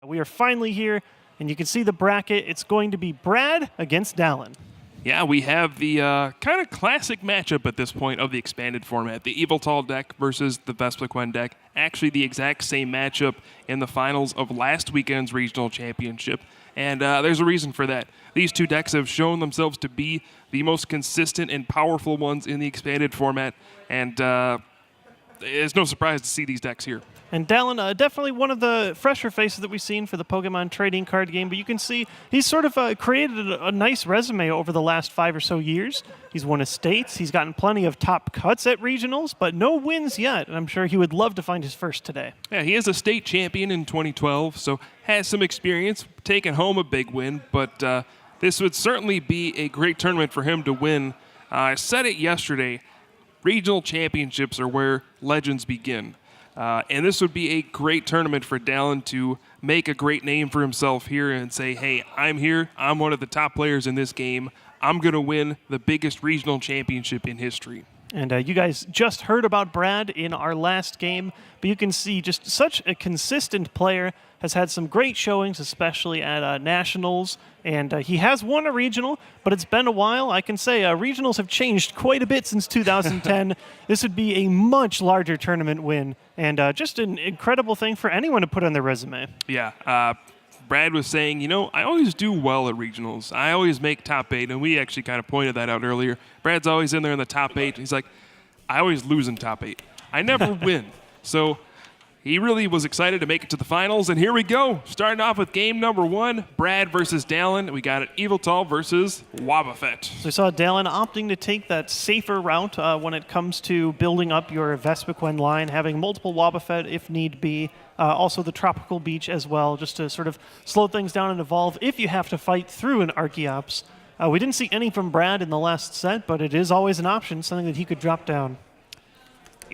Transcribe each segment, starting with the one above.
We are finally here, and you can see the bracket. It's going to be Brad against Dallin. Yeah, we have the kind of classic matchup at this point of the expanded format. The Eviltal deck versus the Vespiquen deck. Actually, the exact same matchup in the finals of last weekend's regional championship. And there's a reason for that. These two decks have shown themselves to be the most consistent and powerful ones in the expanded format. And it's no surprise to see these decks here. And Dallin, definitely one of the fresher faces that we've seen for the Pokemon trading card game, but you can see he's sort of created a nice resume over the last 5 or so years. He's won estates, he's gotten plenty of top cuts at regionals, but no wins yet, and I'm sure he would love to find his first today. Yeah, he is a state champion in 2012, so has some experience, taking home a big win, but this would certainly be a great tournament for him to win. I said it yesterday, regional championships are where legends begin. And this would be a great tournament for Dallin to make a great name for himself here and say, hey, I'm here. I'm one of the top players in this game. I'm going to win the biggest regional championship in history. And you guys just heard about Brad in our last game, but you can see just such a consistent player, has had some great showings, especially at Nationals, and he has won a regional, but it's been a while. I can say regionals have changed quite a bit since 2010. This would be a much larger tournament win, and just an incredible thing for anyone to put on their resume. Yeah, Brad was saying, I always do well at regionals. I always make top 8, and we actually kind of pointed that out earlier. Brad's always in there in the top 8. He's like, I always lose in top 8. I never win. So he really was excited to make it to the finals, and here we go. Starting off with game number 1, Brad versus Dallin. We got it Eviltal versus Wobbuffet. So we saw Dallin opting to take that safer route when it comes to building up your Vespiquen line, having multiple Wobbuffet if need be. Also the Tropical Beach as well, just to sort of slow things down and evolve if you have to fight through an Archeops. We didn't see any from Brad in the last set, but it is always an option, something that he could drop down.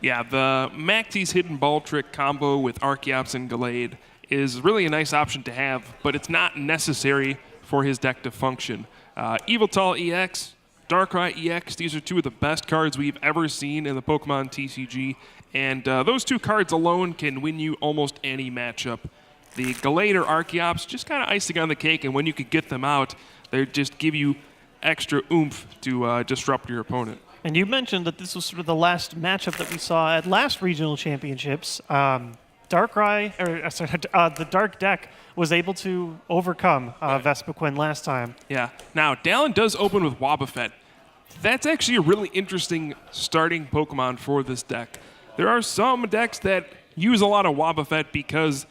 Yeah, the Maxie's Hidden Ball Trick combo with Archeops and Gallade is really a nice option to have, but it's not necessary for his deck to function. Eviltal EX, Darkrai EX, these are two of the best cards we've ever seen in the Pokemon TCG, and those two cards alone can win you almost any matchup. The Gallade or Archeops, just kind of icing on the cake, and when you could get them out, they just give you extra oomph to disrupt your opponent. And you mentioned that this was sort of the last matchup that we saw at last regional championships. Darkrai, the Dark deck was able to overcome Vespiquen last time. Yeah. Now, Dallin does open with Wobbuffet. That's actually a really interesting starting Pokemon for this deck. There are some decks that use a lot of Wobbuffet because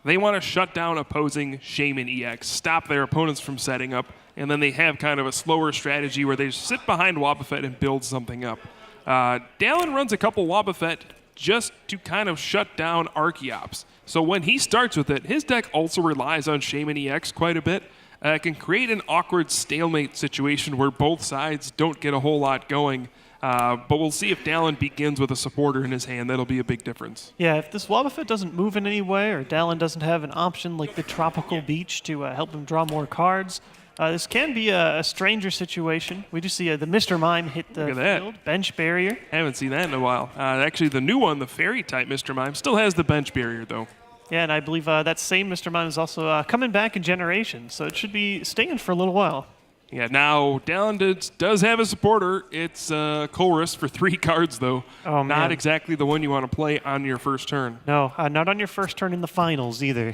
they want to shut down opposing Shaman EX, stop their opponents from setting up, and then they have kind of a slower strategy where they sit behind Wobbuffet and build something up. Dallin runs a couple Wobbuffet just to kind of shut down Archeops. So when he starts with it, his deck also relies on Shaman EX quite a bit. It can create an awkward stalemate situation where both sides don't get a whole lot going. But we'll see if Dallin begins with a supporter in his hand. That'll be a big difference. Yeah, if this Wobbuffet doesn't move in any way, or Dallin doesn't have an option like the Tropical Beach to help him draw more cards, this can be a stranger situation. We just see the Mr. Mime hit the field, bench barrier. Haven't seen that in a while. Actually, the new one, the Fairy-type Mr. Mime, still has the bench barrier, though. Yeah, and I believe that same Mr. Mime is also coming back in Generations, so it should be staying for a little while. Yeah, now, Dallin does have a supporter. It's Colress for 3 cards, though. Oh, man. Not exactly the one you want to play on your first turn. No, not on your first turn in the finals, either.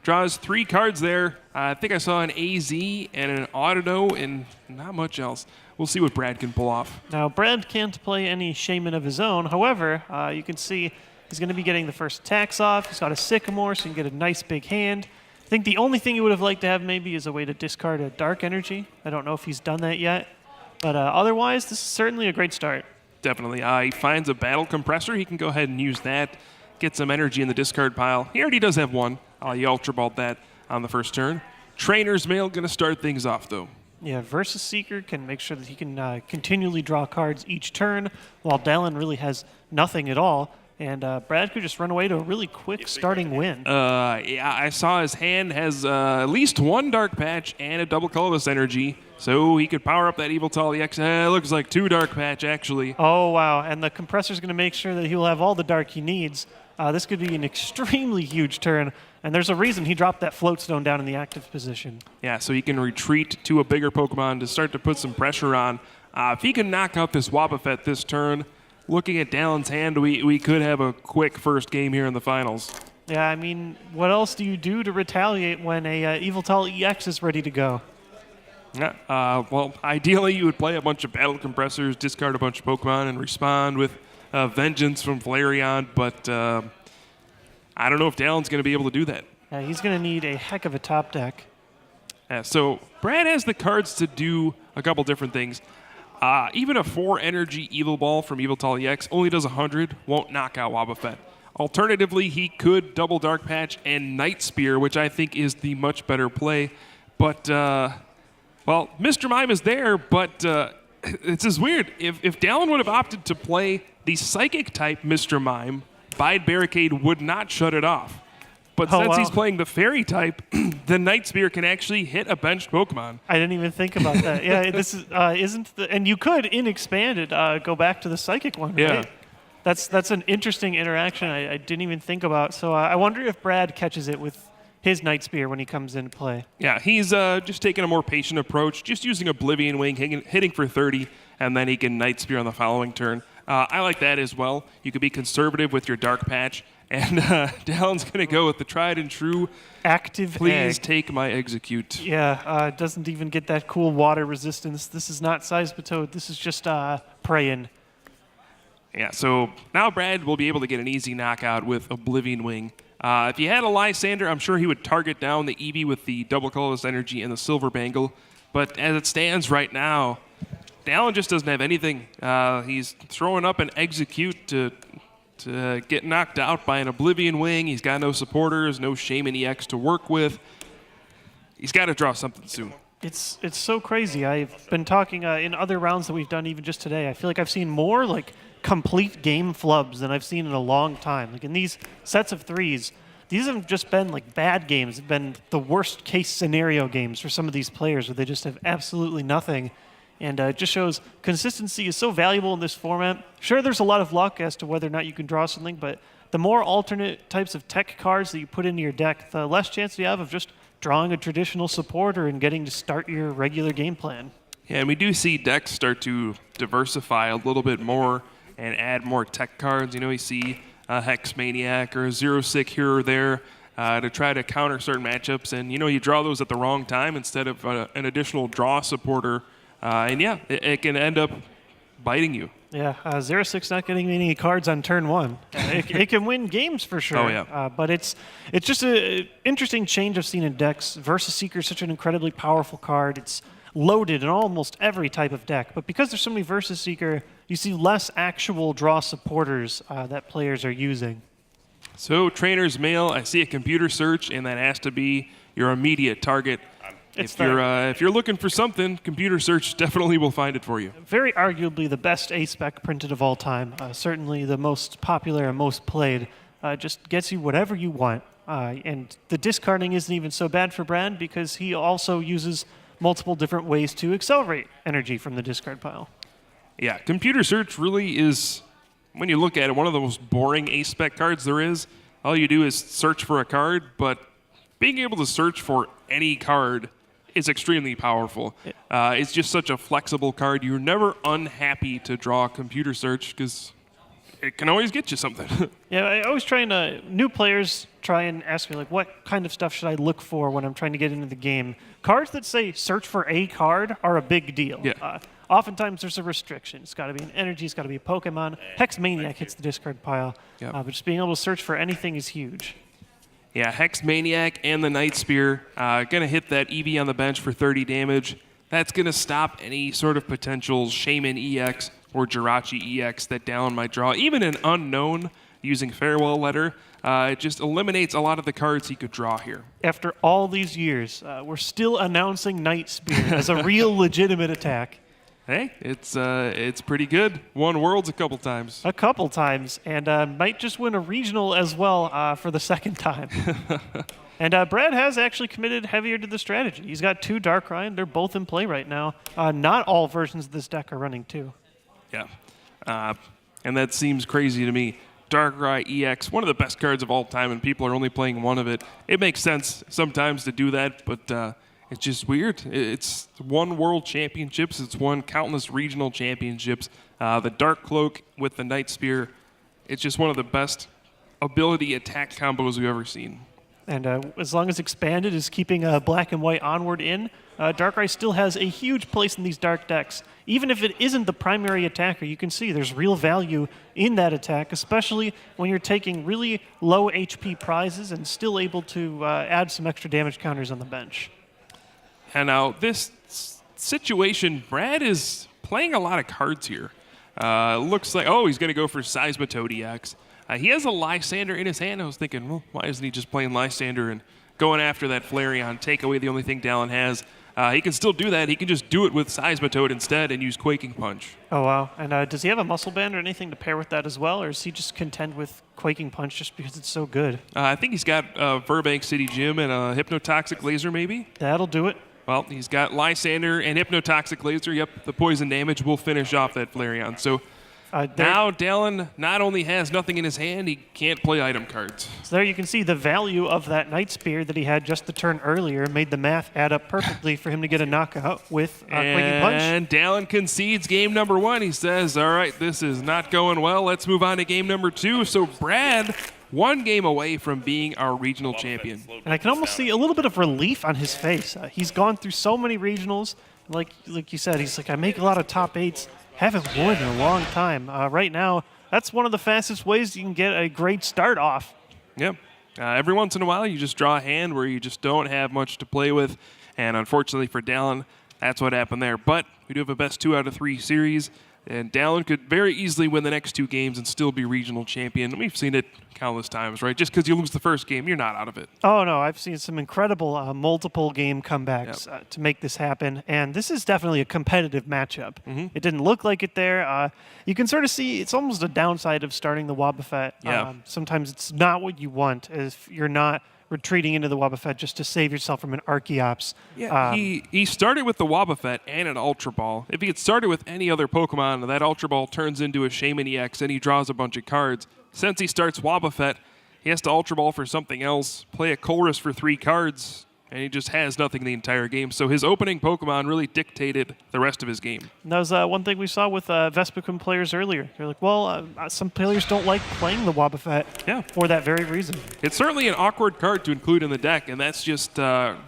Draws 3 cards there. I think I saw an AZ and an Audino and not much else. We'll see what Brad can pull off. Now, Brad can't play any Shaman of his own. However, you can see he's going to be getting the first attacks off. He's got a Sycamore, so he can get a nice big hand. I think the only thing he would have liked to have maybe is a way to discard a Dark Energy. I don't know if he's done that yet. But otherwise, this is certainly a great start. Definitely. He finds a Battle Compressor. He can go ahead and use that. Get some energy in the discard pile. He already does have one. He Ultra Balled that on the first turn. Trainer's Mail going to start things off, though. Yeah, Versus Seeker can make sure that he can continually draw cards each turn, while Dallin really has nothing at all. And Brad could just run away to a really quick starting win. Yeah, I saw his hand has at least 1 Dark Patch and a double colorless energy, so he could power up that Eviltal EX. It looks like 2 Dark Patch, actually. Oh, wow. And the Compressor's going to make sure that he will have all the Dark he needs. This could be an extremely huge turn. And there's a reason he dropped that float stone down in the active position. Yeah, so he can retreat to a bigger Pokemon to start to put some pressure on. If he can knock out this Wobbuffet this turn, looking at Dallin's hand, we could have a quick first game here in the finals. Yeah, I mean, what else do you do to retaliate when a Yveltal EX is ready to go? Yeah, well, ideally you would play a bunch of Battle Compressors, discard a bunch of Pokemon, and respond with Vengeance from Flareon, but I don't know if Dallin's going to be able to do that. Yeah, he's going to need a heck of a top deck. Yeah, so Brad has the cards to do a couple different things. Even a 4-energy Evil Ball from Yveltal EX only does 100, won't knock out Wobbuffet. Alternatively, he could double Dark Patch and Night Spear, which I think is the much better play. But, well, Mr. Mime is there, but it's just weird. If Dallin would have opted to play the Psychic-type Mr. Mime, Bide Barricade would not shut it off. But since he's playing the Fairy-type, the Night Spear can actually hit a benched Pokemon. I didn't even think about that. Yeah, this is, isn't the... And you could, in Expanded, go back to the Psychic one, right? Yeah. That's an interesting interaction I didn't even think about. So I wonder if Brad catches it with his Night Spear when he comes into play. Yeah, he's just taking a more patient approach, just using Oblivion Wing, hitting for 30, and then he can Night Spear on the following turn. I like that as well. You could be conservative with your Dark Patch, and Dallin's going to go with the tried and true Active Please Egg. take my Execute. Yeah, it doesn't even get that cool water resistance. This is not Seismitoad. This is just praying. Yeah, so now Brad will be able to get an easy knockout with Oblivion Wing. If you had a Lysander, I'm sure he would target down the Eevee with the Double Colorless Energy and the Silver Bangle. But as it stands right now, Dallin just doesn't have anything. He's throwing up an Execute to get knocked out by an Oblivion Wing. He's got no supporters, no Shaman EX to work with. He's got to draw something soon. It's so crazy. I've been talking in other rounds that we've done even just today. I feel like I've seen more like complete game flubs than I've seen in a long time. Like in these sets of threes, these haven't just been like bad games. They've been the worst case scenario games for some of these players where they just have absolutely nothing. And it just shows consistency is so valuable in this format. Sure, there's a lot of luck as to whether or not you can draw something, but the more alternate types of tech cards that you put into your deck, the less chance you have of just drawing a traditional supporter and getting to start your regular game plan. Yeah, and we do see decks start to diversify a little bit more and add more tech cards. You know, we see a Hex Maniac or a Zero Sick here or there to try to counter certain matchups. And, you know, you draw those at the wrong time instead of an additional draw supporter. And, yeah, it can end up biting you. Yeah, 0-6 not getting any cards on turn one. It can win games for sure. Oh, yeah. But it's just an interesting change I've seen in decks. Versus Seeker is such an incredibly powerful card. It's loaded in almost every type of deck. But because there's so many Versus Seeker, you see less actual draw supporters that players are using. So, Trainer's Mail, I see a computer search, and that has to be your immediate target. If you're looking for something, computer search definitely will find it for you. Very arguably the best A-Spec printed of all time. Certainly the most popular and most played. Just gets you whatever you want. And the discarding isn't even so bad for Brad because he also uses multiple different ways to accelerate energy from the discard pile. Yeah, computer search really is, when you look at it, one of the most boring A-Spec cards there is. All you do is search for a card, but being able to search for any card is extremely powerful. It's just such a flexible card. You're never unhappy to draw computer search because it can always get you something. Yeah, I always new players try and ask me, like, what kind of stuff should I look for when I'm trying to get into the game? Cards that say search for a card are a big deal. Yeah. Oftentimes there's a restriction. It's got to be an energy, it's got to be a Pokemon. Hex Maniac hits the discard pile. Yep. But just being able to search for anything is huge. Yeah, Hex Maniac and the Night Spear going to hit that Eevee on the bench for 30 damage. That's going to stop any sort of potential Shaman EX or Jirachi EX that Dallin might draw. Even an Unknown using Farewell Letter, it just eliminates a lot of the cards he could draw here. After all these years, we're still announcing Night Spear as a real legitimate attack. Hey, it's pretty good. Won Worlds a couple times. A couple times, and might just win a regional as well for the second time. And Brad has actually committed heavier to the strategy. He's got 2 Darkrai. They're both in play right now. Not all versions of this deck are running 2. Yeah, and that seems crazy to me. Darkrai EX, one of the best cards of all time, and people are only playing one of it. It makes sense sometimes to do that, but it's just weird. It's won World Championships. It's won countless regional championships. The Dark Cloak with the Night Spear, it's just one of the best ability attack combos we've ever seen. And as long as Expanded is keeping Black and White Onward in, Darkrai still has a huge place in these dark decks. Even if it isn't the primary attacker, you can see there's real value in that attack, especially when you're taking really low HP prizes and still able to add some extra damage counters on the bench. And now this situation, Brad is playing a lot of cards here. Looks like, he's going to go for Seismitoad EX. He has a Lysander in his hand. I was thinking, well, why isn't he just playing Lysander and going after that Flareon, take away the only thing Dallin has? He can still do that. He can just do it with Seismitoad instead and use Quaking Punch. Oh, wow. And does he have a Muscle Band or anything to pair with that as well, or is he just content with Quaking Punch just because it's so good? I think he's got Burbank City Gym and a Hypnotoxic Laser, maybe? That'll do it. Well, he's got Lysander and Hypnotoxic Laser. Yep, the poison damage will finish off that Flareon. So now Dallin not only has nothing in his hand, he can't play item cards. So there you can see the value of that Night Spear that he had just the turn earlier made the math add up perfectly for him to get a knockout with Quaking Punch. And Dallin concedes game number 1. He says, all right, this is not going well. Let's move on to game number 2. So Brad, 1 game away from being our regional champion. And I can almost see a little bit of relief on his face. He's gone through so many regionals. Like you said, he's like, I make a lot of top 8s. Haven't won in a long time. Right now, that's one of the fastest ways you can get a great start off. Yep. Every once in a while, you just draw a hand where you just don't have much to play with. And unfortunately for Dallin, that's what happened there. But we do have a best 2 out of 3 series. And Dallin could very easily win the next 2 games and still be regional champion. We've seen it countless times, right? Just because you lose the first game, you're not out of it. Oh, no. I've seen some incredible multiple game comebacks to make this happen. And this is definitely a competitive matchup. Mm-hmm. It didn't look like it there. You can sort of see it's almost a downside of starting the Wobbuffet. Yeah. Sometimes it's not what you want if you're not retreating into the Wobbuffet just to save yourself from an Archeops. Yeah, he started with the Wobbuffet and an Ultra Ball. If he had started with any other Pokemon, that Ultra Ball turns into a Shaman EX and he draws a bunch of cards. Since he starts Wobbuffet, he has to Ultra Ball for something else, play a Colress for 3 cards, and he just has nothing the entire game. So his opening Pokemon really dictated the rest of his game. And that was one thing we saw with Vespiquen players earlier. They're like, well, some players don't like playing the Wobbuffet for that very reason. It's certainly an awkward card to include in the deck, and that's just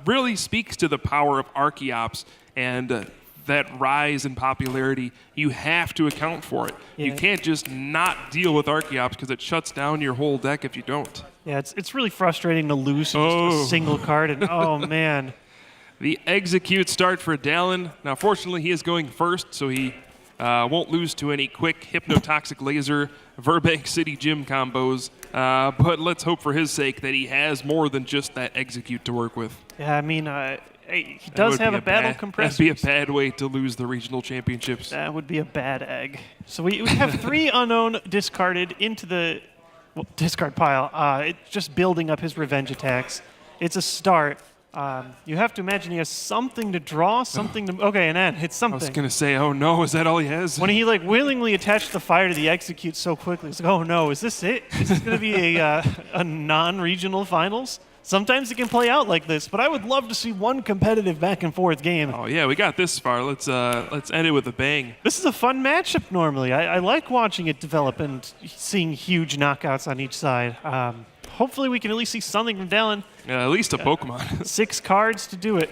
really speaks to the power of Archeops and that rise in popularity. You have to account for it. Yeah. You can't just not deal with Archeops because it shuts down your whole deck if you don't. Yeah, it's really frustrating to lose just a single card, and oh man. The execute start for Dallin. Now, fortunately, he is going first, so he won't lose to any quick Hypnotoxic Laser, Burbank City Gym combos. But let's hope for his sake that he has more than just that execute to work with. Yeah, I mean, he does have a battle compressor. That'd be a bad way to lose the regional championships. That would be a bad egg. So we have 3 unknown discarded into the discard pile. It's just building up his revenge attacks. It's a start. You have to imagine he has something to draw, something to... Okay, and then it's something. I was going to say, oh no, is that all he has? When he willingly attached the fire to the execute so quickly, it's like, oh no, is this it? Is this going to be a non-regional finals? Sometimes it can play out like this, but I would love to see one competitive back and forth game. Oh yeah, we got this far. Let's end it with a bang. This is a fun matchup normally. I like watching it develop and seeing huge knockouts on each side. Hopefully we can at least see something from Dallin. At least a Pokemon. 6 cards to do it.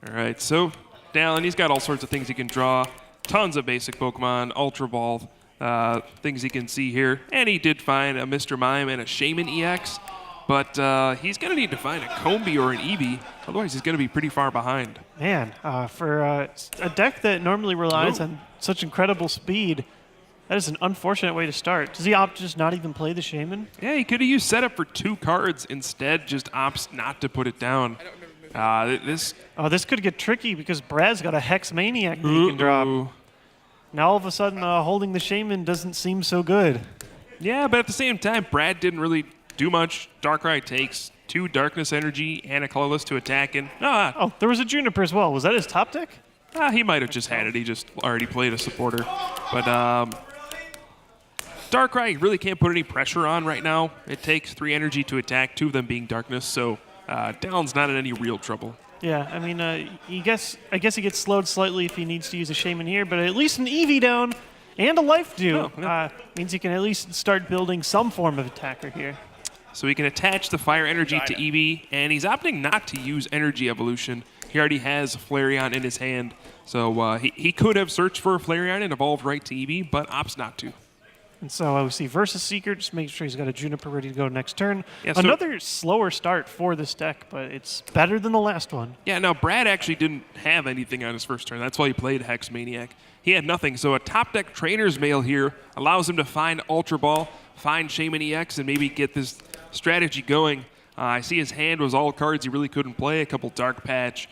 All right, so Dallin, he's got all sorts of things he can draw. Tons of basic Pokemon, Ultra Ball, things he can see here. And he did find a Mr. Mime and a Shaman EX. But he's going to need to find a Combee or an Eevee. Otherwise, he's going to be pretty far behind. Man, for a deck that normally relies on such incredible speed, that is an unfortunate way to start. Does he opt to just not even play the Shaman? Yeah, he could have used setup for 2 cards. Instead, just opts not to put it down. This could get tricky because Brad's got a Hex Maniac that he can drop. Now, all of a sudden, holding the Shaman doesn't seem so good. Yeah, but at the same time, Brad didn't really do much. Darkrai takes 2 Darkness Energy and a Colorless to attack. And oh, there was a Juniper as well. Was that his top deck? He might have just had it. He just already played a supporter. But Darkrai really can't put any pressure on right now. It takes 3 energy to attack, 2 of them being darkness, so Dallon's not in any real trouble. Yeah, I mean, I guess he gets slowed slightly if he needs to use a Shaman here, but at least an Eevee down and a Life Dew means he can at least start building some form of attacker here. So he can attach the fire energy to Eevee, and he's opting not to use energy evolution. He already has Flareon in his hand, so he could have searched for a Flareon and evolved right to Eevee, but opts not to. And so we see Versus Seeker, just make sure he's got a Juniper ready to go next turn. Yeah, so another slower start for this deck, but it's better than the last one. Yeah, now Brad actually didn't have anything on his first turn. That's why he played Hex Maniac. He had nothing, so a top deck Trainer's Mail here allows him to find Ultra Ball, find Shaman EX, and maybe get this strategy going. I see his hand was all cards he really couldn't play, a couple Dark Patch,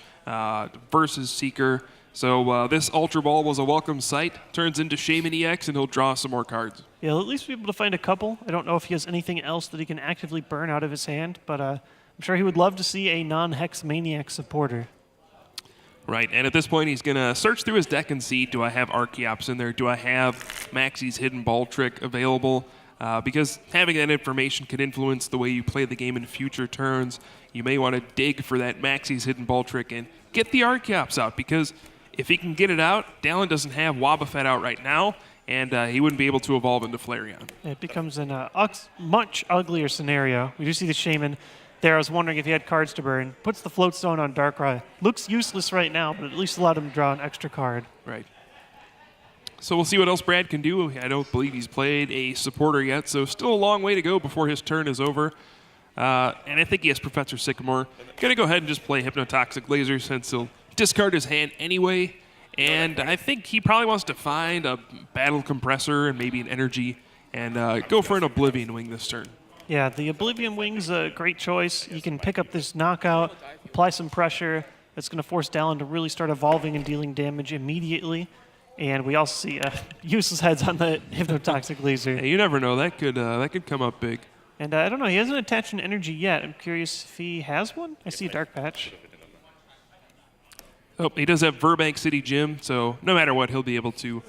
Versus Seeker. So this Ultra Ball was a welcome sight. Turns into Shaman EX, and he'll draw some more cards. Yeah, he'll at least be able to find a couple. I don't know if he has anything else that he can actively burn out of his hand, but I'm sure he would love to see a non-Hex Maniac supporter. Right, and at this point he's going to search through his deck and see, do I have Archeops in there? Do I have Maxie's Hidden Ball Trick available? Because having that information can influence the way you play the game in future turns. You may want to dig for that Maxie's Hidden Ball Trick and get the Archeops out, because if he can get it out, Dallon doesn't have Wobbuffet out right now, and he wouldn't be able to evolve into Flareon. It becomes a much uglier scenario. We do see the Shaman there. I was wondering if he had cards to burn. Puts the Float Stone on Darkrai. Looks useless right now, but at least allowed him to draw an extra card. Right. So we'll see what else Brad can do. I don't believe he's played a supporter yet, so still a long way to go before his turn is over. And I think he has Professor Sycamore. Going to go ahead and just play Hypnotoxic Laser since he'll discard his hand anyway. And I think he probably wants to find a Battle Compressor and maybe an Energy and go for an Oblivion Wing this turn. Yeah, the Oblivion Wing's a great choice. You can pick up this knockout, apply some pressure. That's going to force Dallon to really start evolving and dealing damage immediately. And we also see useless heads on the Hypnotoxic Laser. Hey, you never know. That could come up big. And I don't know. He hasn't attached an energy yet. I'm curious if he has one. I see a Dark Patch. Oh, he does have Burbank City Gym, so no matter what, he'll be able to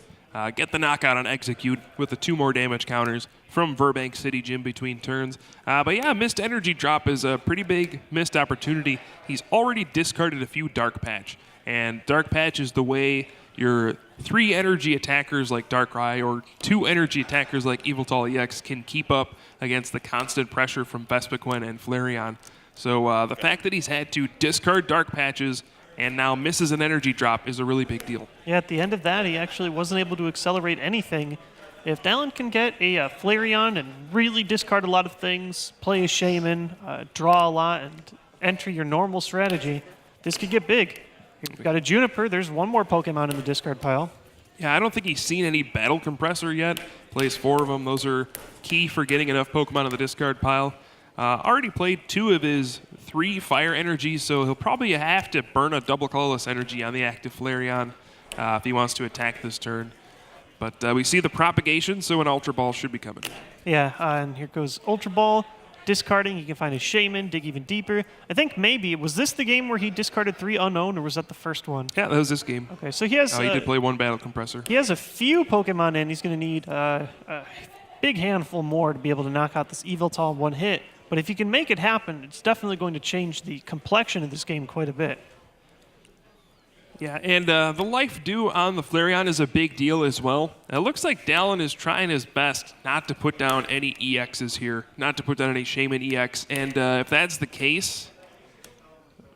get the knockout on Execute with the 2 more damage counters from Burbank City Gym between turns. But yeah, missed energy drop is a pretty big missed opportunity. He's already discarded a few Dark Patch, and Dark Patch is the way your 3 energy attackers like Darkrai or 2 energy attackers like Yveltal EX can keep up against the constant pressure from Vespiquen and Flareon. So the fact that he's had to discard Dark Patches and now misses an energy drop is a really big deal. Yeah, at the end of that, he actually wasn't able to accelerate anything. If Dallon can get a Flareon and really discard a lot of things, play a Shaman, draw a lot, and enter your normal strategy, this could get big. You've got a Juniper. There's one more Pokemon in the discard pile. Yeah, I don't think he's seen any Battle Compressor yet. Plays 4 of them. Those are key for getting enough Pokemon in the discard pile. Already played 2 of his 3 Fire Energies, so he'll probably have to burn a double colorless energy on the active Flareon if he wants to attack this turn. But we see the propagation, so an Ultra Ball should be coming. Yeah, and here goes Ultra Ball. Discarding, you can find a Shaman, dig even deeper. I think maybe, was this the game where he discarded 3 unknown, or was that the first one? Yeah, that was this game. Okay, so he has... he did play 1 Battle Compressor. He has a few Pokemon in. He's going to need a big handful more to be able to knock out this Yveltal in one hit. But if you can make it happen, it's definitely going to change the complexion of this game quite a bit. Yeah, and the Life Dew on the Flareon is a big deal as well. It looks like Dallon is trying his best not to put down any EXs here, not to put down any Shaman EX. And if that's the case,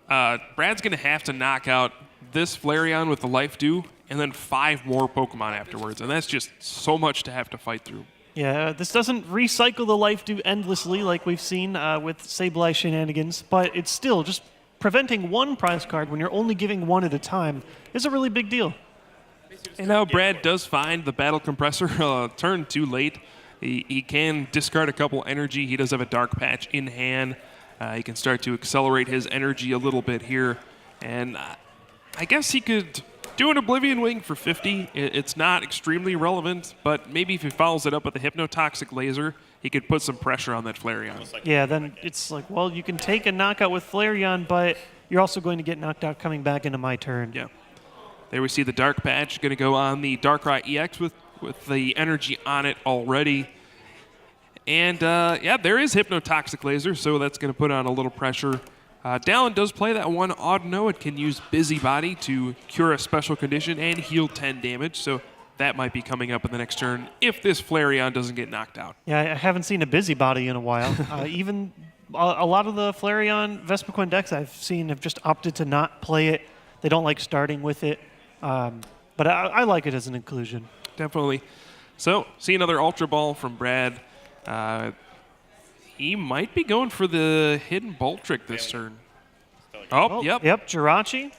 Brad's going to have to knock out this Flareon with the Life Dew and then 5 more Pokemon afterwards. And that's just so much to have to fight through. Yeah, this doesn't recycle the Life Dew endlessly like we've seen with Sableye shenanigans, but it's still just preventing 1 prize card when you're only giving 1 at a time is a really big deal. And now Brad does find the Battle Compressor turn too late. He can discard a couple energy. He does have a Dark Patch in hand. He can start to accelerate his energy a little bit here. And I guess he could do an Oblivion Wing for 50. It's not extremely relevant, but maybe if he follows it up with a Hypnotoxic Laser, he could put some pressure on that Flareon. Yeah, then it's like, well, you can take a knockout with Flareon, but you're also going to get knocked out coming back into my turn. Yeah. There we see the Dark Patch going to go on the Darkrai EX with the energy on it already. And yeah, there is Hypnotoxic Laser, so that's going to put on a little pressure. Dallin does play that one odd no. It can use Busybody to cure a special condition and heal 10 damage, so that might be coming up in the next turn if this Flareon doesn't get knocked out. Yeah, I haven't seen a Busybody in a while. Even a lot of the Flareon Vespiquen decks I've seen have just opted to not play it. They don't like starting with it, but I like it as an inclusion. Definitely. So, see another Ultra Ball from Brad. He might be going for the Hidden Bolt Trick this turn. Oh, yep. Yep, Jirachi.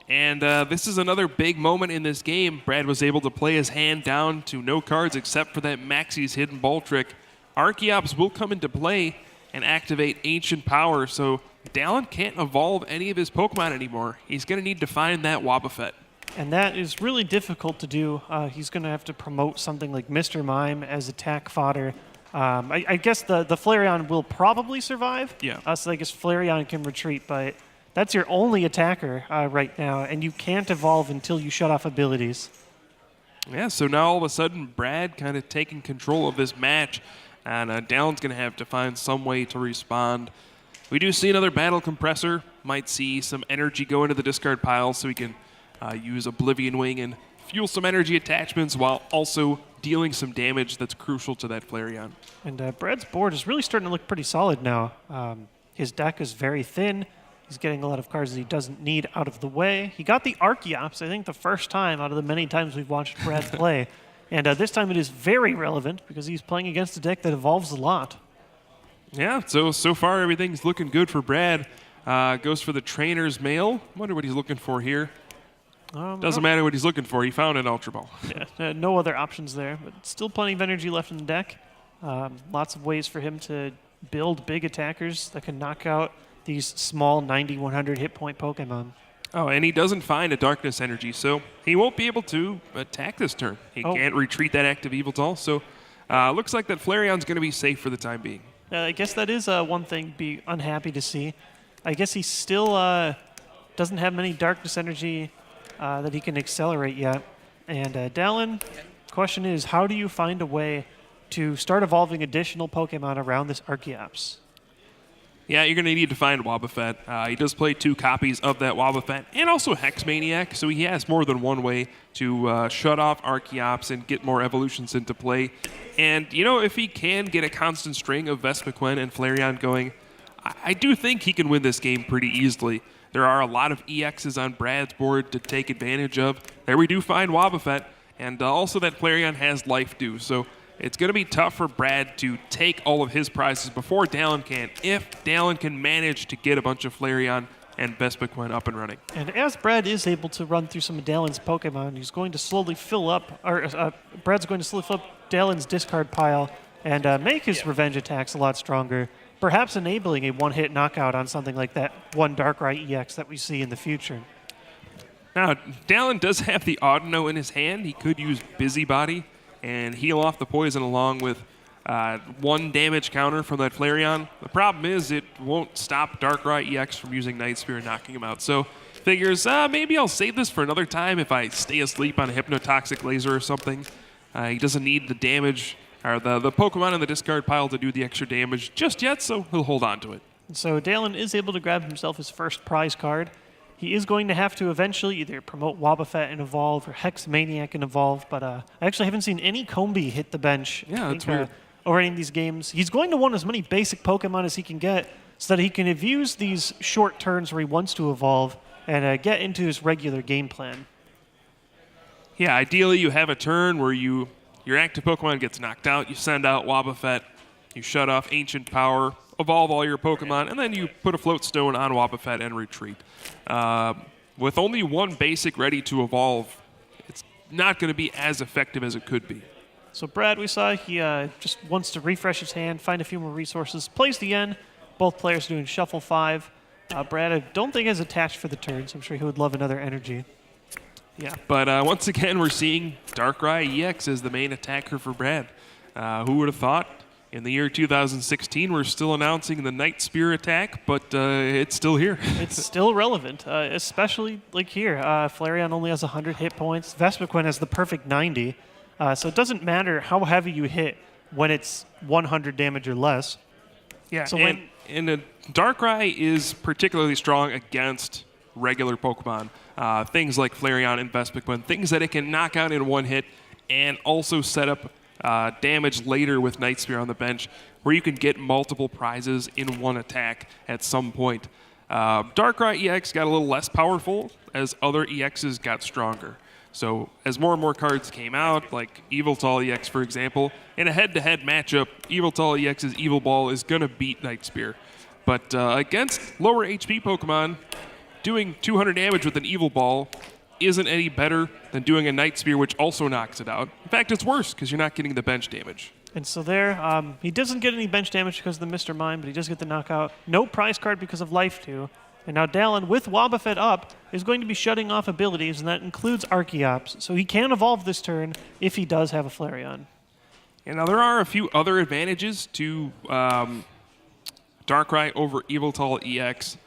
And this is another big moment in this game. Brad was able to play his hand down to no cards except for that Maxie's Hidden Bolt Trick. Archeops will come into play and activate Ancient Power, so Dallin can't evolve any of his Pokemon anymore. He's going to need to find that Wobbuffet. And that is really difficult to do. He's going to have to promote something like Mr. Mime as attack fodder. I guess the Flareon will probably survive. Yeah. So I guess Flareon can retreat, but that's your only attacker right now, and you can't evolve until you shut off abilities. Yeah, so now all of a sudden, Brad kind of taking control of this match, and Dallin's going to have to find some way to respond. We do see another Battle Compressor. Might see some energy go into the discard pile so we can use Oblivion Wing and fuel some energy attachments while also dealing some damage that's crucial to that Flareon. And Brad's board is really starting to look pretty solid now. His deck is very thin. He's getting a lot of cards that he doesn't need out of the way. He got the Archeops, I think, the first time out of the many times we've watched Brad play. And this time it is very relevant because he's playing against a deck that evolves a lot. Yeah, so far everything's looking good for Brad. Goes for the Trainer's Mail. Wonder what he's looking for here. Doesn't matter what he's looking for. He found an Ultra Ball. Yeah, no other options there, but still plenty of energy left in the deck. Lots of ways for him to build big attackers that can knock out these small 90, 100 hit point Pokemon. Oh, and he doesn't find a Darkness Energy, so he won't be able to attack this turn. He can't retreat that active Yveltal, so looks like that Flareon's going to be safe for the time being. I guess that is one thing to be unhappy to see. I guess he still doesn't have many Darkness Energy that he can accelerate yet. And Dallin, question is, how do you find a way to start evolving additional Pokemon around this Archeops? Yeah, you're going to need to find Wobbuffet. He does play 2 copies of that Wobbuffet and also Hex Maniac, so he has more than one way to shut off Archeops and get more evolutions into play. And, you know, if he can get a constant string of Vespiquen and Flareon going, I do think he can win this game pretty easily. There are a lot of EXs on Brad's board to take advantage of. There we do find Wobbuffet, and also that Flareon has Life Dew, so it's going to be tough for Brad to take all of his prizes before Dallin can, if Dallin can manage to get a bunch of Flareon and Vespiquen up and running. And as Brad is able to run through some of Dallin's Pokemon, he's going to slowly fill up, Brad's going to slowly fill up Dallin's discard pile and make his revenge attacks a lot stronger, perhaps enabling a one-hit knockout on something like that one Darkrai EX that we see in the future. Now, Dallin does have the Audino in his hand. He could use Busybody and heal off the poison along with 1 damage counter from that Flareon. The problem is it won't stop Darkrai EX from using Night Spear and knocking him out. So figures, maybe I'll save this for another time if I stay asleep on a Hypnotoxic Laser or something. He doesn't need the damage or the Pokemon in the discard pile to do the extra damage just yet, so he'll hold on to it. So Dallin is able to grab himself his first prize card. He is going to have to eventually either promote Wobbuffet and evolve or Hex Maniac and evolve, but I actually haven't seen any Combee hit the bench. Yeah, that's weird. Already in these games. He's going to want as many basic Pokemon as he can get so that he can use these short turns where he wants to evolve and get into his regular game plan. Yeah, ideally you have a turn where your active Pokemon gets knocked out, you send out Wobbuffet, you shut off Ancient Power, evolve all your Pokemon, and then you put a Float Stone on Wobbuffet and retreat. With only 1 basic ready to evolve, it's not going to be as effective as it could be. So Brad, we saw he just wants to refresh his hand, find a few more resources, plays the end. Both players doing Shuffle 5. Brad, I don't think is attached for the turn, so I'm sure he would love another energy. Yeah. But once again, we're seeing Darkrai EX as the main attacker for Brad. Who would have thought? In the year 2016, we're still announcing the Night Spear attack, but it's still here. It's still relevant, especially like here. Flareon only has 100 hit points. Vespiquen has the perfect 90. So it doesn't matter how heavy you hit. when it's 100 damage or less. Yeah, So and a Darkrai is particularly strong against regular Pokemon. Things like Flareon and Vespiquen, things that it can knock out in one hit and also set up damage later with Night Spear on the bench where you can get multiple prizes in one attack at some point. Darkrai EX got a little less powerful as other EXs got stronger. So as more and more cards came out, like Yveltal EX, for example, in a head-to-head matchup, Yveltal EX's Evil Ball is going to beat Night Spear. But against lower HP Pokemon, doing 200 damage with an Evil Ball isn't any better than doing a Night Spear, which also knocks it out. In fact, it's worse because you're not getting the bench damage. And so there, he doesn't get any bench damage because of the Mr. Mime, but he does get the knockout. No prize card because of Life 2. And now Dallin, with Wobbuffet up, is going to be shutting off abilities, and that includes Archeops. So he can evolve this turn if he does have a Flareon. And now there are a few other advantages to Darkrai over Yveltal EX.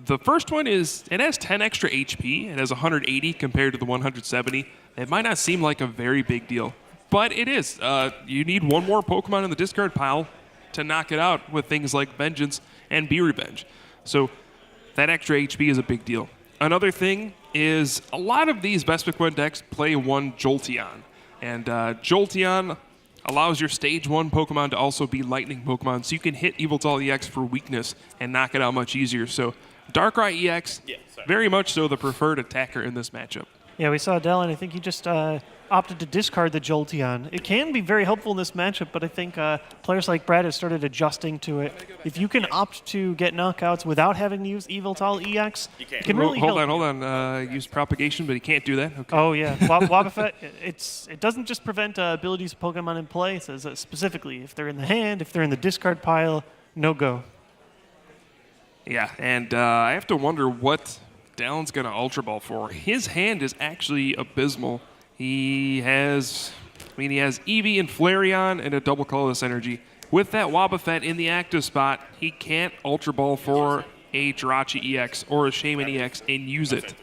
The first one is it has 10 extra HP. It has 180 compared to the 170. It might not seem like a very big deal, but it is. You need one more Pokemon in the discard pile to knock it out with things like Vengeance and Be Revenge. So that extra HP is a big deal. Another thing is a lot of these Vespiquen decks play one Jolteon. And Jolteon allows your Stage 1 Pokemon to also be Lightning Pokemon, so you can hit Yveltal EX for weakness and knock it out much easier. So Darkrai EX, very much so the preferred attacker in this matchup. Yeah, we saw Dallin. I think he just opted to discard the Jolteon. It can be very helpful in this matchup, but I think players like Brad have started adjusting to it. If you can opt to get knockouts without having to use Yveltal EX, it can really help. Hold on. Use Propagation, but he can't do that. Okay. Oh, yeah. Wobbuffet, it doesn't just prevent abilities of Pokemon in play. It says specifically if they're in the hand, if they're in the discard pile, no go. Yeah, and I have to wonder what Dallin's going to Ultra Ball for. His hand is actually abysmal. He has Eevee and Flareon and a double colorless energy. With that Wobbuffet in the active spot, he can't Ultra Ball for a Jirachi EX or a Shaman EX and use it.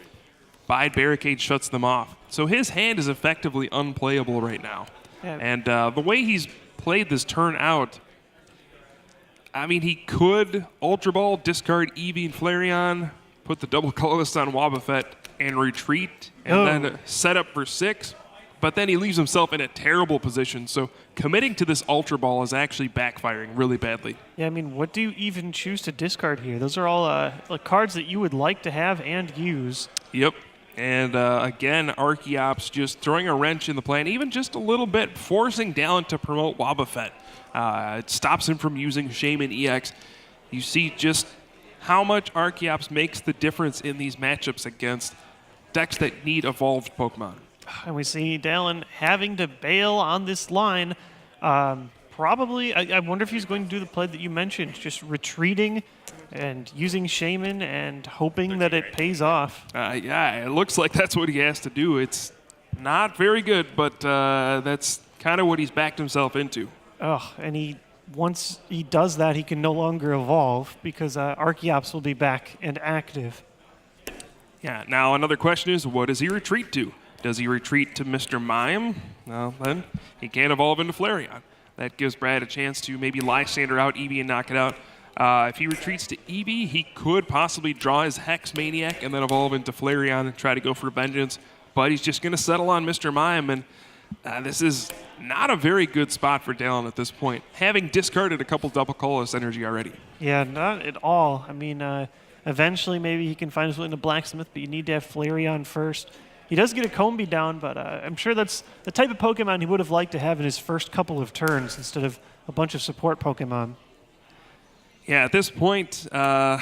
Bide Barricade shuts them off. So his hand is effectively unplayable right now. Yeah. And the way he's played this turn out, I mean, he could Ultra Ball, discard Eevee and Flareon, put the double colorless on Wobbuffet, and retreat, and then set up for 6. But then he leaves himself in a terrible position. So committing to this Ultra Ball is actually backfiring really badly. Yeah, I mean, what do you even choose to discard here? Those are all like cards that you would like to have and use. Yep. And again, Archeops just throwing a wrench in the plan, even just a little bit, forcing Dallin to promote Wobbuffet. It stops him from using Shaman EX. You see just how much Archeops makes the difference in these matchups against decks that need evolved Pokemon. And we see Dallin having to bail on this line. Probably, I wonder if he's going to do the play that you mentioned, just retreating and using Shaman and hoping that it pays off. Yeah, it looks like that's what he has to do. It's not very good, but that's kind of what he's backed himself into. And once he does that, he can no longer evolve because Archeops will be back and active. Yeah, now another question is, what does he retreat to? Does he retreat to Mr. Mime? Well, then he can't evolve into Flareon. That gives Brad a chance to maybe Lysander out Eevee and knock it out. If he retreats to Eevee, he could possibly draw his Hex Maniac and then evolve into Flareon and try to go for Vengeance. But he's just going to settle on Mr. Mime, and this is not a very good spot for Dallin at this point, having discarded a couple double colorless energy already. Yeah, not at all. I mean, eventually maybe he can find his way into Blacksmith, but you need to have Flareon first. He does get a Combee down, but I'm sure that's the type of Pokemon he would have liked to have in his first couple of turns instead of a bunch of support Pokemon. Yeah, at this point, I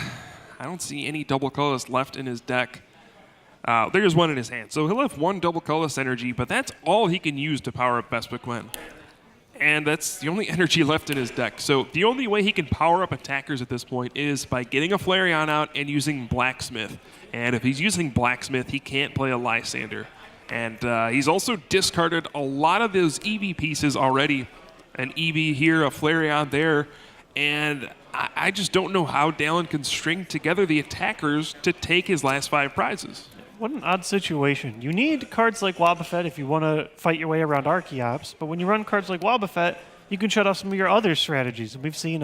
don't see any double colorless left in his deck. There's one in his hand. So he'll have one double colorless energy, but that's all he can use to power up Vespiquen. And that's the only energy left in his deck. So the only way he can power up attackers at this point is by getting a Flareon out and using Blacksmith. And if he's using Blacksmith, he can't play a Lysander. And he's also discarded a lot of those Eevee pieces already. An Eevee here, a Flareon there. And I just don't know how Dallin can string together the attackers to take his last 5 prizes. What an odd situation. You need cards like Wobbuffet if you want to fight your way around Archeops, but when you run cards like Wobbuffet, you can shut off some of your other strategies. And we've seen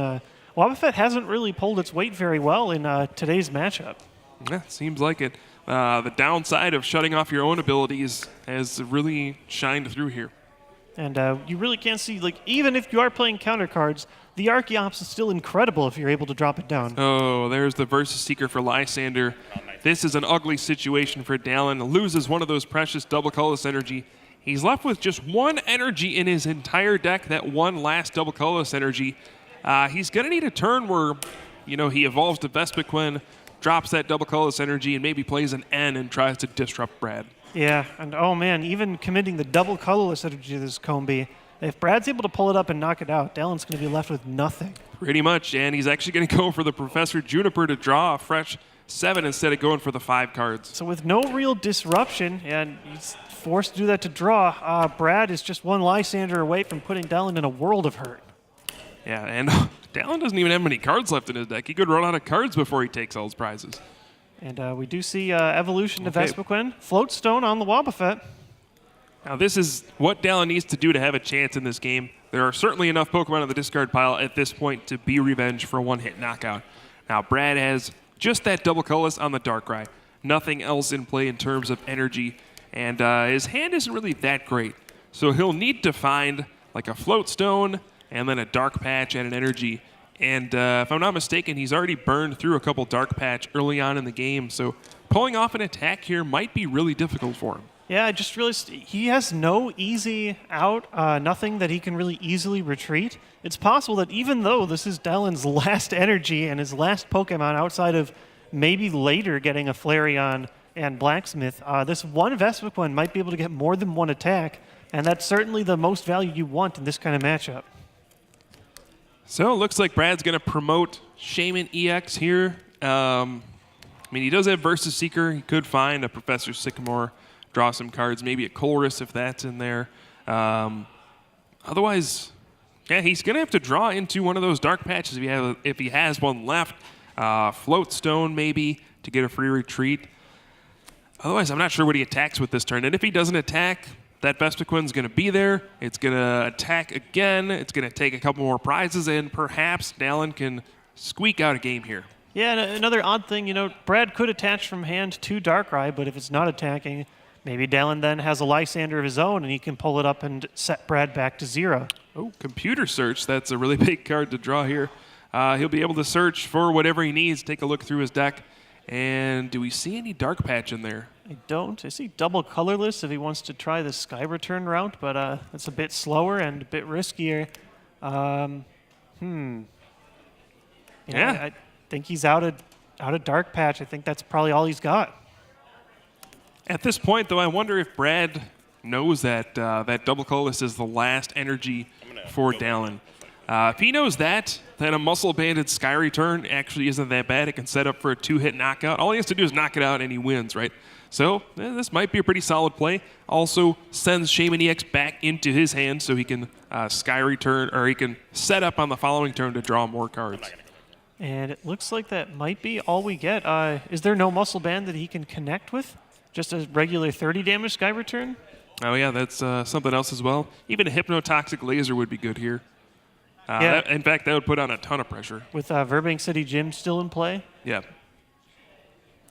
Wobbuffet hasn't really pulled its weight very well in today's matchup. Yeah, seems like it. The downside of shutting off your own abilities has really shined through here. And you really can't see, like, even if you are playing counter cards, the Archeops is still incredible if you're able to drop it down. Oh, there's the Versus Seeker for Lysander. This is an ugly situation for Dallin. Loses one of those precious double colorless energy. He's left with just one energy in his entire deck, that one last double colorless energy. He's going to need a turn where, he evolves to Vespiquen, drops that double colorless energy, and maybe plays an N and tries to disrupt Brad. Yeah, and oh man, even committing the double colorless energy to this Combi, if Brad's able to pull it up and knock it out, Dallin's going to be left with nothing. Pretty much, and he's actually going to go for the Professor Juniper to draw a fresh 7 instead of going for the 5 cards. So with no real disruption, and he's forced to do that to draw, Brad is just one Lysander away from putting Dallin in a world of hurt. Yeah, and Dallin doesn't even have many cards left in his deck. He could run out of cards before he takes all his prizes. And we do see Evolution to Vespiquen. Floatstone on the Wobbuffet. Now this is what Dallin needs to do to have a chance in this game. There are certainly enough Pokemon on the discard pile at this point to be revenge for a one-hit knockout. Now Brad has just that double colorless on the Darkrai. Nothing else in play in terms of energy. And his hand isn't really that great. So he'll need to find like a Floatstone and then a Dark Patch and an energy. And if I'm not mistaken, he's already burned through a couple Dark Patch early on in the game. So pulling off an attack here might be really difficult for him. Yeah, I just realized he has no easy out, nothing that he can really easily retreat. It's possible that even though this is Dallin's last energy and his last Pokemon outside of maybe later getting a Flareon and Blacksmith, this one Vespiquen might be able to get more than one attack, and that's certainly the most value you want in this kind of matchup. So it looks like Brad's going to promote Shaman EX here. He does have Versus Seeker. He could find a Professor Sycamore, draw some cards, maybe a Colress if that's in there. Otherwise, yeah, he's going to have to draw into one of those Dark Patches if he has one left. Floatstone maybe to get a free retreat. Otherwise, I'm not sure what he attacks with this turn. And if he doesn't attack, that Vespiquen's going to be there. It's going to attack again. It's going to take a couple more prizes, and perhaps Dallin can squeak out a game here. Yeah, and another odd thing, Brad could attach from hand to Darkrai, but if it's not attacking, maybe Dallin then has a Lysander of his own, and he can pull it up and set Brad back to 0. Oh, Computer Search. That's a really big card to draw here. He'll be able to search for whatever he needs, take a look through his deck. And do we see any Dark Patch in there? I don't. I see double colorless if he wants to try the Sky Return route, but it's a bit slower and a bit riskier. I think he's out of Dark Patch. I think that's probably all he's got. At this point, though, I wonder if Brad knows that that double colorless is the last energy for Dallin. If he knows that, then a Muscle Banded Sky Return actually isn't that bad. It can set up for a 2-hit knockout. All he has to do is knock it out and he wins, right? So this might be a pretty solid play. Also sends Shaman EX back into his hand so he can Sky Return, or he can set up on the following turn to draw more cards. And it looks like that might be all we get. Is there no Muscle Band that he can connect with? Just a regular 30 damage Sky Return? Oh yeah, that's something else as well. Even a Hypnotoxic Laser would be good here. Yeah. In fact, that would put on a ton of pressure. With Verbank City Gym still in play? Yeah.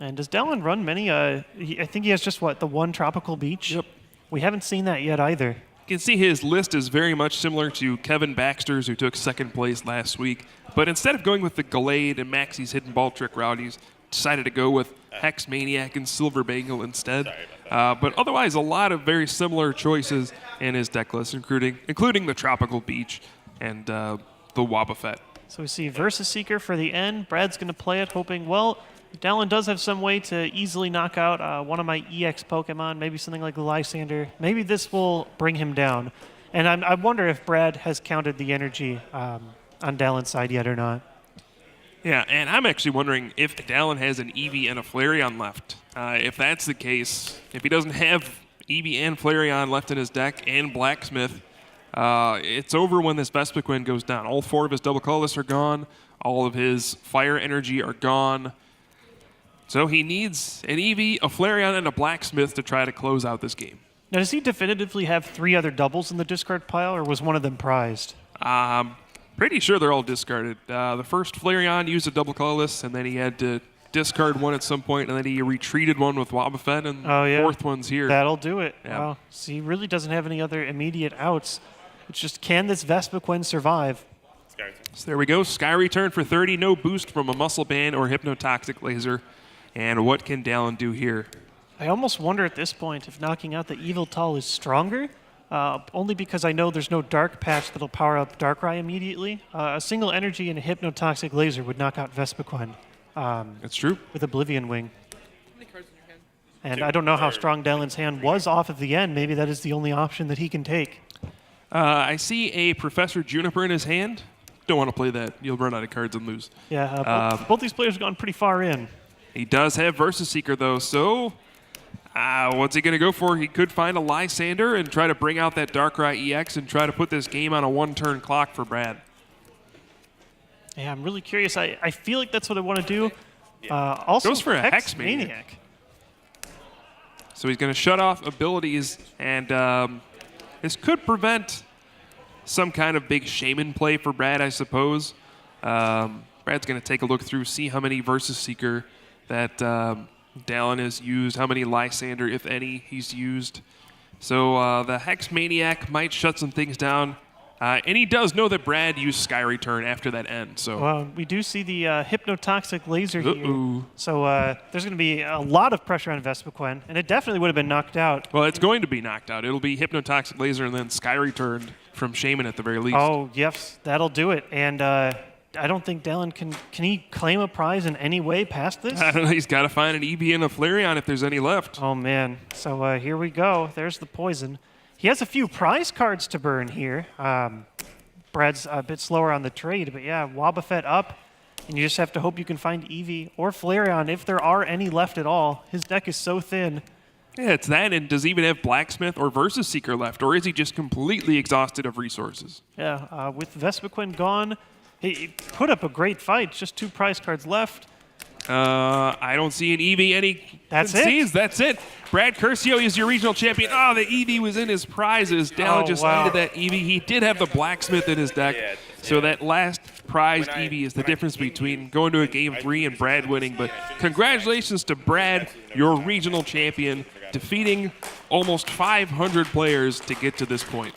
And does Dallin run many? I think he has just, the one Tropical Beach? Yep. We haven't seen that yet either. You can see his list is very much similar to Kevin Baxter's, who took second place last week. But instead of going with the Gallade and Maxie's Hidden Ball Trick route, he's decided to go with Hex Maniac and Silver Bangle instead. But otherwise, a lot of very similar choices in his deck list, including the Tropical Beach and the Wobbuffet. So we see Versus Seeker for the end. Brad's going to play it, hoping, Dallin does have some way to easily knock out one of my EX Pokemon, maybe something like the Lysander. Maybe this will bring him down. And I wonder if Brad has counted the energy on Dallin's side yet or not. Yeah, and I'm actually wondering if Dallin has an Eevee and a Flareon left. If that's the case, if he doesn't have Eevee and Flareon left in his deck and Blacksmith, it's over when this Vespiquen goes down. All 4 of his double colorless are gone. All of his fire energy are gone. So he needs an Eevee, a Flareon, and a Blacksmith to try to close out this game. Now, does he definitively have 3 other doubles in the discard pile, or was one of them prized? Pretty sure they're all discarded. The first Flareon used a double colorless, and then he had to discard one at some point, and then he retreated one with Wobbuffet, and the fourth one's here. That'll do it. Yeah. Wow. So he really doesn't have any other immediate outs. It's just, can this Vespiquen survive? So there we go. Sky Return for 30. No boost from a Muscle Band or Hypnotoxic Laser. And what can Dallin do here? I almost wonder at this point if knocking out the Evil Tall is stronger, only because I know there's no Dark Patch that'll power up Darkrai immediately. A single energy and a Hypnotoxic Laser would knock out Vespiquen. That's true. With Oblivion Wing. And I don't know how strong Dallin's hand was off of the end. Maybe that is the only option that he can take. I see a Professor Juniper in his hand. Don't want to play that. You'll run out of cards and lose. Yeah, both these players have gone pretty far in. He does have Versus Seeker, though, so what's he going to go for? He could find a Lysander and try to bring out that Darkrai EX and try to put this game on a one-turn clock for Brad. Yeah, I'm really curious. I feel like that's what I want to do. Also, goes for a Hex Maniac. Maniac. So he's going to shut off abilities, and this could prevent some kind of big Shaman play for Brad, I suppose. Brad's going to take a look through, see how many Versus Seeker that Dallin has used, how many Lysander, if any, he's used. So the Hex Maniac might shut some things down. And he does know that Brad used Sky Return after that end. So well, we do see the Hypnotoxic Laser here. So there's going to be a lot of pressure on Vespiquen, and it definitely would have been knocked out. Well, it's going to be knocked out. It'll be Hypnotoxic Laser and then Sky Return from Shaman at the very least. Oh, yes, that'll do it. And I don't think Dallin can he claim a prize in any way past this? I don't know. He's got to find an EV and a Flareon if there's any left. Oh, man. So here we go. There's the poison. He has a few prize cards to burn here. Brad's a bit slower on the trade, but yeah, Wobbuffet up, and you just have to hope you can find Eevee or Flareon if there are any left at all. His deck is so thin. Yeah, it's that, and does he even have Blacksmith or Versus Seeker left, or is he just completely exhausted of resources? Yeah, with Vespiquen gone, he put up a great fight. Just 2 prize cards left. I don't see an Eevee any. That's it. That's it. Brad Curcio is your regional champion. Oh, the Eevee was in his prizes. Dallin just needed that Eevee. He did have the Blacksmith in his deck. So that last prize Eevee is the difference between going to a game 3 and Brad winning. But congratulations to Brad, your regional champion, defeating almost 500 players to get to this point.